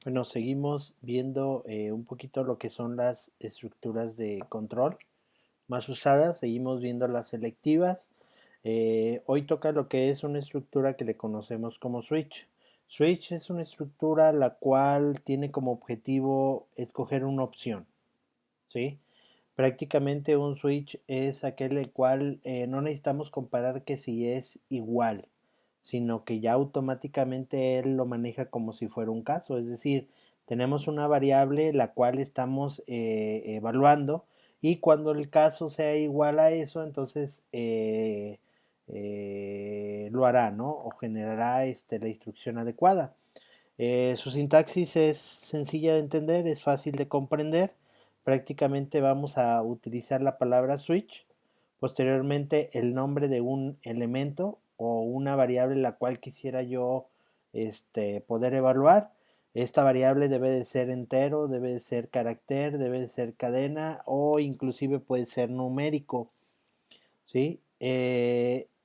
Bueno, seguimos viendo un poquito lo que son las estructuras de control más usadas. Seguimos viendo las selectivas. Hoy toca lo que es una estructura que le conocemos como switch. Switch es una estructura la cual tiene como objetivo escoger una opción, ¿sí? Prácticamente un switch es aquel el cual no necesitamos comparar que si es igual, sino que ya automáticamente él lo maneja como si fuera un caso. Es decir, tenemos una variable la cual estamos evaluando y cuando el caso sea igual a eso, entonces lo hará, ¿no? O generará la instrucción adecuada. Su sintaxis es sencilla de entender, es fácil de comprender. Prácticamente vamos a utilizar la palabra switch, posteriormente el nombre de un elemento o una variable la cual quisiera yo poder evaluar. Esta variable debe de ser entero, debe de ser carácter, debe de ser cadena o inclusive puede ser numérico, ¿sí?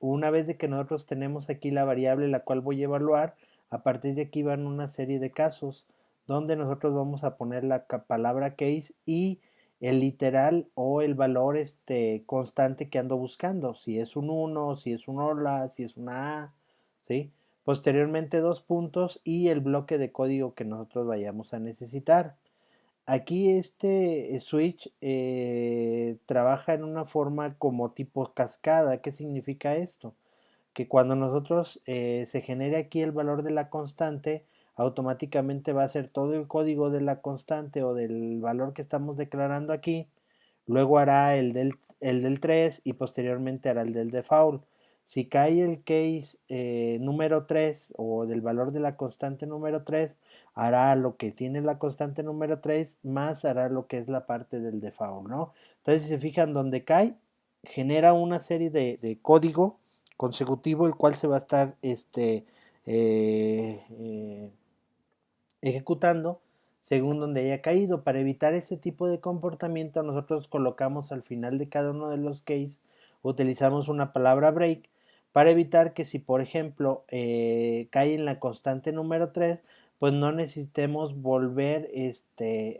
Una vez de que nosotros tenemos aquí la variable la cual voy a evaluar, a partir de aquí van una serie de casos donde nosotros vamos a poner la palabra case y el literal o el valor constante que ando buscando, si es un 1, si es un hola, si es una A, ¿sí? Posteriormente dos puntos y el bloque de código que nosotros vayamos a necesitar. Aquí este switch trabaja en una forma como tipo cascada. ¿Qué significa esto? Que cuando nosotros se genere aquí el valor de la constante, automáticamente va a ser todo el código de la constante o del valor que estamos declarando aquí, luego hará el del 3 y posteriormente hará el del default. Si cae el case número 3 o del valor de la constante número 3, hará lo que tiene la constante número 3 más hará lo que es la parte del default, ¿no? Entonces, si se fijan, donde cae, genera una serie de código consecutivo, el cual se va a estar eh, eh, ejecutando según donde haya caído. Para evitar ese tipo de comportamiento, nosotros colocamos al final de cada uno de los cases, utilizamos una palabra break para evitar que si por ejemplo cae en la constante número 3, pues no necesitemos volver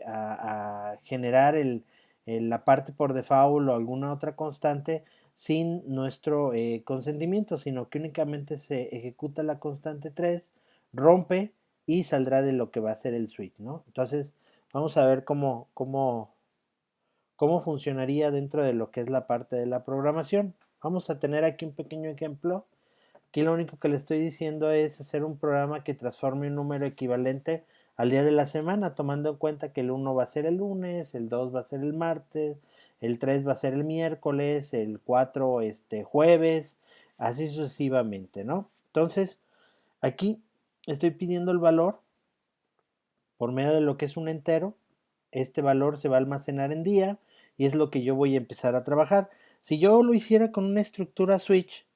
a generar la parte por default o alguna otra constante sin nuestro consentimiento, sino que únicamente se ejecuta la constante 3, rompe y saldrá de lo que va a ser el switch, ¿no? Entonces, vamos a ver cómo funcionaría dentro de lo que es la parte de la programación. Vamos a tener aquí un pequeño ejemplo. Aquí lo único que le estoy diciendo es hacer un programa que transforme un número equivalente al día de la semana, tomando en cuenta que el 1 va a ser el lunes, el 2 va a ser el martes, el 3 va a ser el miércoles, el 4 jueves, así sucesivamente, ¿no? Entonces, aquí estoy pidiendo el valor por medio de lo que es un entero. Este valor se va a almacenar en día y es lo que yo voy a empezar a trabajar. Si yo lo hiciera con una estructura switch,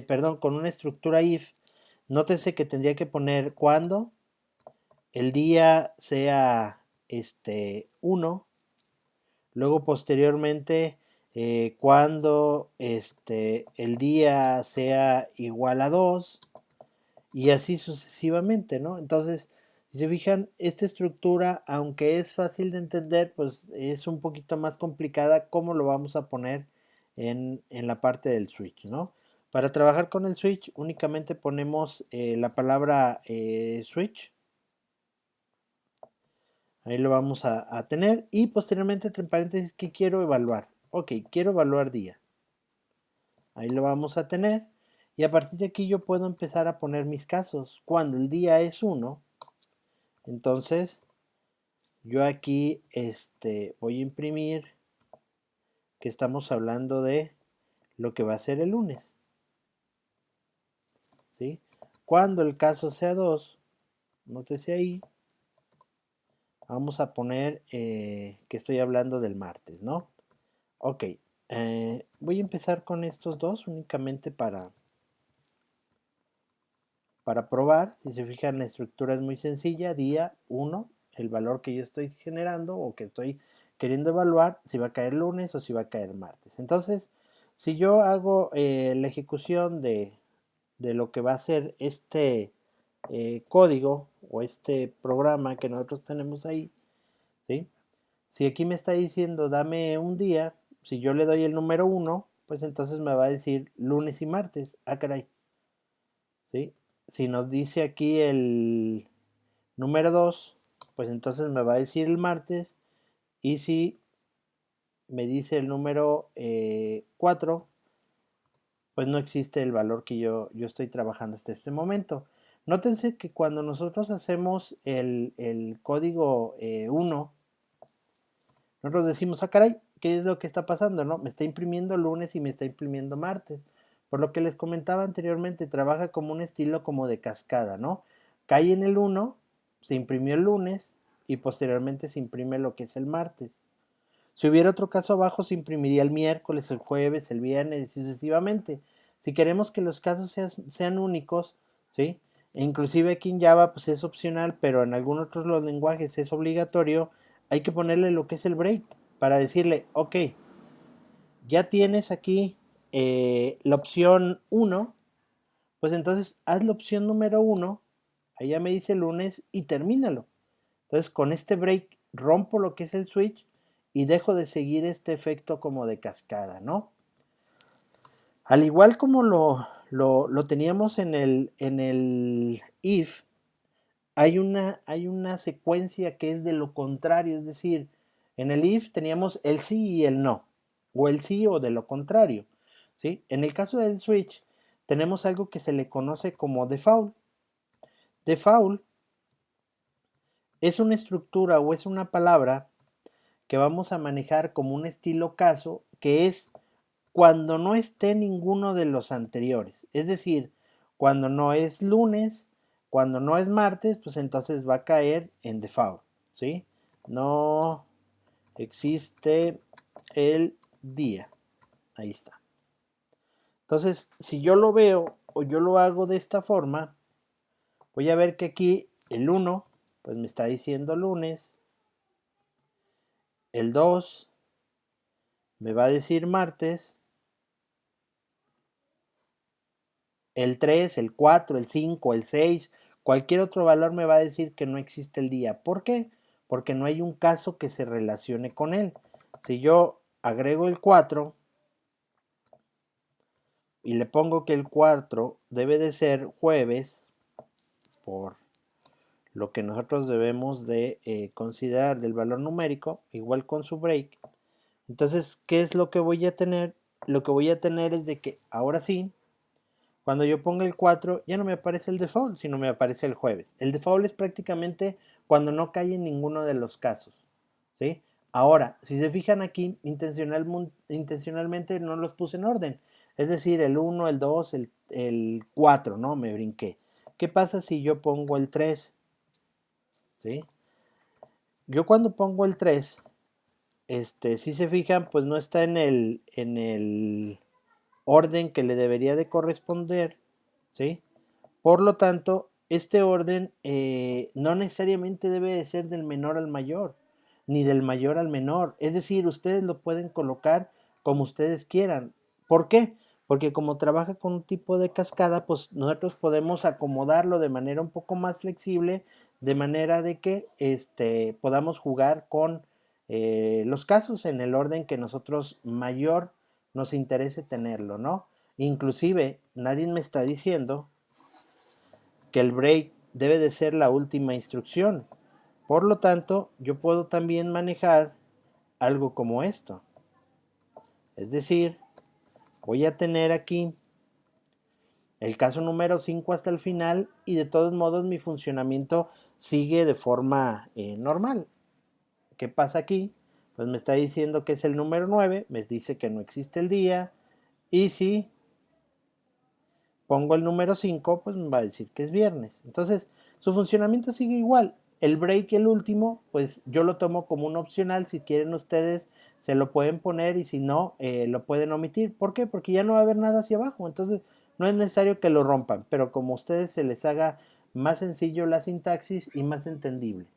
perdón, con una estructura if, nótese que tendría que poner cuando el día sea 1, luego posteriormente cuando el día sea igual a 2 y así sucesivamente, ¿no? Entonces, si se fijan, esta estructura, aunque es fácil de entender, pues es un poquito más complicada cómo lo vamos a poner en la parte del switch, ¿no? Para trabajar con el switch únicamente ponemos la palabra switch, ahí lo vamos a tener y posteriormente entre paréntesis que quiero evaluar. Ok, quiero evaluar día, ahí lo vamos a tener y a partir de aquí yo puedo empezar a poner mis casos. Cuando el día es 1, entonces yo aquí voy a imprimir que estamos hablando de lo que va a ser el lunes, ¿sí? Cuando el caso sea 2, nótese ahí, vamos a poner que estoy hablando del martes, ¿no? Ok, voy a empezar con estos dos únicamente para probar. Si se fijan, la estructura es muy sencilla. Día 1, el valor que yo estoy generando o que estoy queriendo evaluar, si va a caer lunes o si va a caer martes. Entonces, si yo hago la ejecución de lo que va a ser código o este programa que nosotros tenemos ahí, ¿sí? Si aquí me está diciendo dame un día, si yo le doy el número 1, pues entonces me va a decir lunes y martes. Ah, caray, ¿sí? Si nos dice aquí el número 2, pues entonces me va a decir el martes. Y si me dice el número 4, pues no existe el valor que yo estoy trabajando hasta este momento. Nótense que cuando nosotros hacemos el código 1, nosotros decimos, ah, caray, ¿qué es lo que está pasando? ¿No? Me está imprimiendo lunes y me está imprimiendo martes. Por lo que les comentaba anteriormente, trabaja como un estilo como de cascada, ¿no? Cae en el 1, se imprimió el lunes y posteriormente se imprime lo que es el martes. Si hubiera otro caso abajo, se imprimiría el miércoles, el jueves, el viernes y sucesivamente. Si queremos que los casos sean únicos, ¿sí? E inclusive aquí en Java pues es opcional, pero en algunos otros los lenguajes es obligatorio, hay que ponerle lo que es el break para decirle, ok, ya tienes aquí la opción 1, pues entonces haz la opción número 1, allá me dice lunes y termínalo. Entonces con este break rompo lo que es el switch y dejo de seguir este efecto como de cascada, ¿no? Al igual como lo teníamos en el if, hay una secuencia que es de lo contrario, es decir, en el if teníamos el sí y el no, o el sí o de lo contrario, ¿sí? En el caso del switch tenemos algo que se le conoce como default. Default es una estructura o es una palabra que vamos a manejar como un estilo caso, que es cuando no esté ninguno de los anteriores. Es decir, cuando no es lunes, cuando no es martes, pues entonces va a caer en default, ¿sí? No existe el día. Ahí está. Entonces, si yo lo veo o yo lo hago de esta forma, voy a ver que aquí el 1, pues me está diciendo lunes. El 2 me va a decir martes. El 3, el 4, el 5, el 6, cualquier otro valor me va a decir que no existe el día. ¿Por qué? Porque no hay un caso que se relacione con él. Si yo agrego el 4 y le pongo que el 4 debe de ser jueves, por lo que nosotros debemos de considerar del valor numérico, igual con su break, entonces, ¿qué es lo que voy a tener? Lo que voy a tener es de que ahora sí, cuando yo ponga el 4, ya no me aparece el default, sino me aparece el jueves. El default es prácticamente cuando no cae en ninguno de los casos, ¿sí? Ahora, si se fijan aquí, intencionalmente no los puse en orden. Es decir, el 1, el 2, el 4, ¿no? Me brinqué. ¿Qué pasa si yo pongo el 3? ¿Sí? Yo cuando pongo el 3, si se fijan, pues no está en el orden que le debería de corresponder, ¿sí? Por lo tanto, este orden no necesariamente debe de ser del menor al mayor, ni del mayor al menor. Es decir, ustedes lo pueden colocar como ustedes quieran. ¿Por qué? Porque como trabaja con un tipo de cascada, pues nosotros podemos acomodarlo de manera un poco más flexible, de manera de que podamos jugar con los casos en el orden que nosotros mayor nos interese tenerlo, ¿no? Inclusive, nadie me está diciendo que el break debe de ser la última instrucción. Por lo tanto, yo puedo también manejar algo como esto. Es decir, voy a tener aquí el caso número 5 hasta el final y de todos modos mi funcionamiento sigue de forma normal. ¿Qué pasa aquí? Pues me está diciendo que es el número 9, me dice que no existe el día y si pongo el número 5, pues me va a decir que es viernes. Entonces, su funcionamiento sigue igual. El break, el último, pues yo lo tomo como un opcional. Si quieren ustedes, se lo pueden poner y si no, lo pueden omitir. ¿Por qué? Porque ya no va a haber nada hacia abajo. Entonces, no es necesario que lo rompan, pero como a ustedes se les haga más sencillo la sintaxis y más entendible.